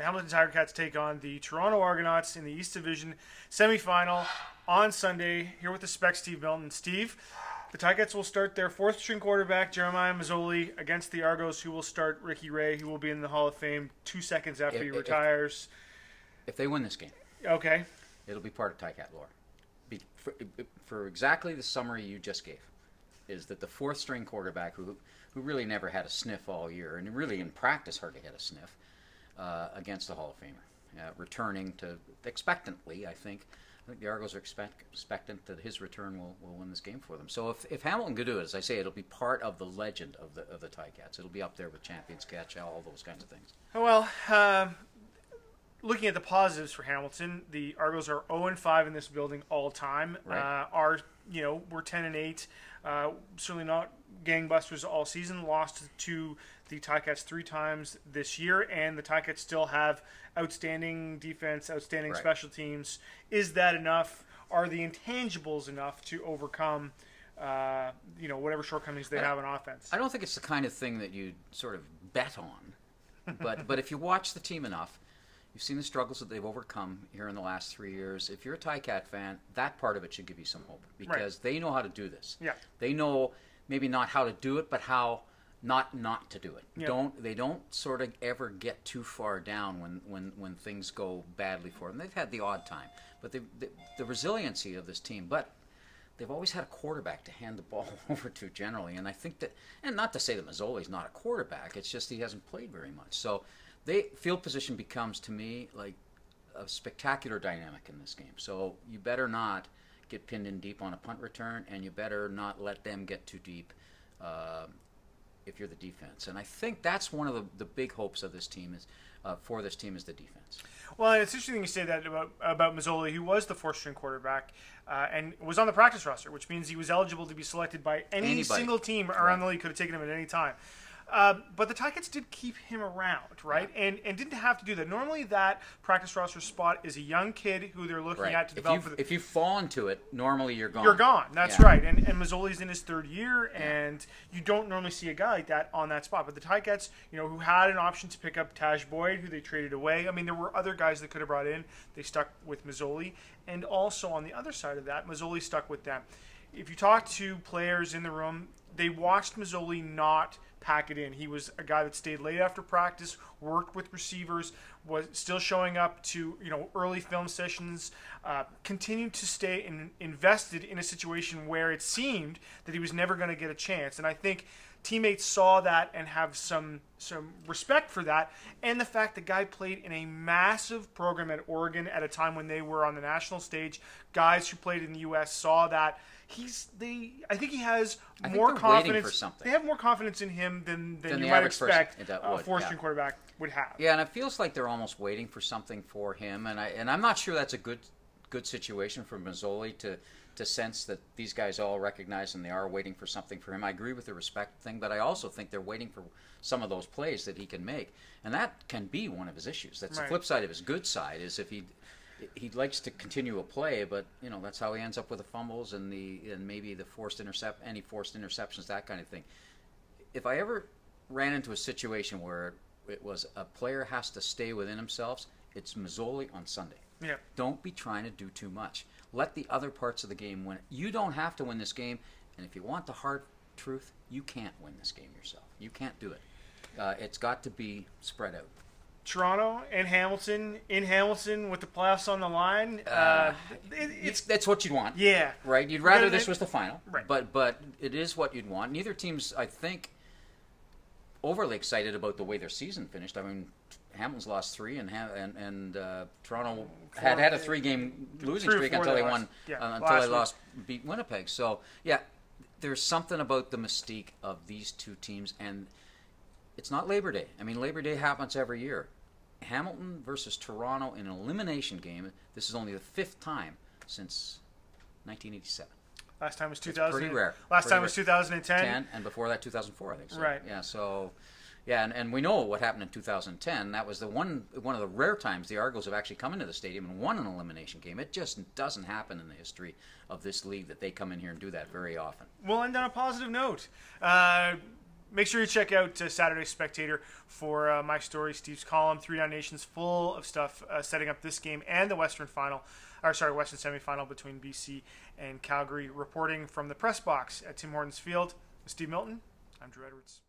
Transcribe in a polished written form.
the Hamilton Tiger Cats take on the Toronto Argonauts in the East Division semifinal on Sunday here with the Spec Steve Milton. Steve, the Ticats will start their fourth-string quarterback, Jeremiah Masoli, against the Argos, who will start Ricky Ray, who will be in the Hall of Fame 2 seconds after he retires. If they win this game, okay, it'll be part of Ticat lore. For exactly the summary you just gave, is that the fourth-string quarterback who really never had a sniff all year, and really in practice hardly had a sniff, against the Hall of Famer, returning to expectantly, I think the Argos are expectant that his return will win this game for them. So if Hamilton could do it, as I say, it'll be part of the legend of the Ticats. It'll be up there with Champions Catch, all those kinds of things. Well, looking at the positives for Hamilton, the Argos are 0-5 in this building all time. Right. We're 10-8. Certainly not gangbusters all season. Lost to the Ticats 3 times this year, and the Ticats still have outstanding defense, outstanding special teams. Is that enough? Are the intangibles enough to overcome, whatever shortcomings they have on offense? I don't think it's the kind of thing that you sort of bet on, but if you watch the team enough, you've seen the struggles that they've overcome here in the last 3 years. If you're a Ticat fan, that part of it should give you some hope because they know how to do this. Yeah. They know maybe not how to do it, but how not to do it. Yeah. They don't sort of ever get too far down when things go badly for them. They've had the odd time, but the resiliency of this team. But they've always had a quarterback to hand the ball over to generally, and I think that, and not to say that Mazzoli's not a quarterback, it's just he hasn't played very much. So field position becomes, to me, like a spectacular dynamic in this game. So you better not get pinned in deep on a punt return, and you better not let them get too deep if you're the defense. And I think that's one of the big hopes of this team is for this team is the defense. Well, it's interesting you say that about Mazzoli, who was the fourth-string quarterback and was on the practice roster, which means he was eligible to be selected by any single team around the league. Could have taken him at any time. But the Ticats did keep him around, right? Yeah. And didn't have to do that. Normally that practice roster spot is a young kid who they're looking at to develop. If you fall into it, normally you're gone. You're gone. That's right. And Mazzoli's in his 3rd year, and you don't normally see a guy like that on that spot. But the Ticats, who had an option to pick up Taj Boyd, who they traded away. I mean, there were other guys that could have brought in. They stuck with Mazzoli. And also on the other side of that, Mazzoli stuck with them. If you talk to players in the room, they watched Mazzoli not pack it in. He was a guy that stayed late after practice, worked with receivers, was still showing up to early film sessions, continued to stay invested in a situation where it seemed that he was never going to get a chance. And I think teammates saw that and have some respect for that, and the fact the guy played in a massive program at Oregon at a time when they were on the national stage. Guys who played in the U.S. saw that. I think he has more confidence. They have more confidence in him than you might expect a fourth-string quarterback would have. Yeah, and it feels like they're almost waiting for something for him, and I'm not sure that's a good situation for Mazzoli to sense that these guys all recognize and they are waiting for something for him. I agree with the respect thing, but I also think they're waiting for some of those plays that he can make, and that can be one of his issues. That's the flip side of his good side, is if he likes to continue a play, but that's how he ends up with the fumbles and maybe the forced interceptions, that kind of thing. If I ever ran into a situation where it was a player has to stay within himself, it's Mazzoli on Sunday. Yeah. Don't be trying to do too much. Let the other parts of the game win. You don't have to win this game, and if you want the hard truth, you can't win this game yourself. You can't do it. It's got to be spread out. Toronto and Hamilton, in Hamilton with the playoffs on the line. That's what you'd want. Yeah. Right? You'd rather this was the final. Right. But it is what you'd want. Neither team's, I think, overly excited about the way their season finished. I mean, Hamilton's lost 3, and Toronto had a 3-game losing streak until they won, until they beat Winnipeg. So, there's something about the mystique of these two teams, and it's not Labor Day. I mean, Labor Day happens every year. Hamilton versus Toronto in an elimination game. This is only the 5th time since 1987. Last time was 2000. Pretty rare. Last time was 2010. And before that, 2004, I think. So, right. Yeah. So, and we know what happened in 2010. That was the one of the rare times the Argos have actually come into the stadium and won an elimination game. It just doesn't happen in the history of this league that they come in here and do that very often. We'll end on a positive note. make sure you check out Saturday Spectator for my story, Steve's column, Three Down Nations, full of stuff setting up this game and the Western semifinal between BC and Calgary. Reporting from the press box at Tim Hortons Field, Steve Milton, I'm Drew Edwards.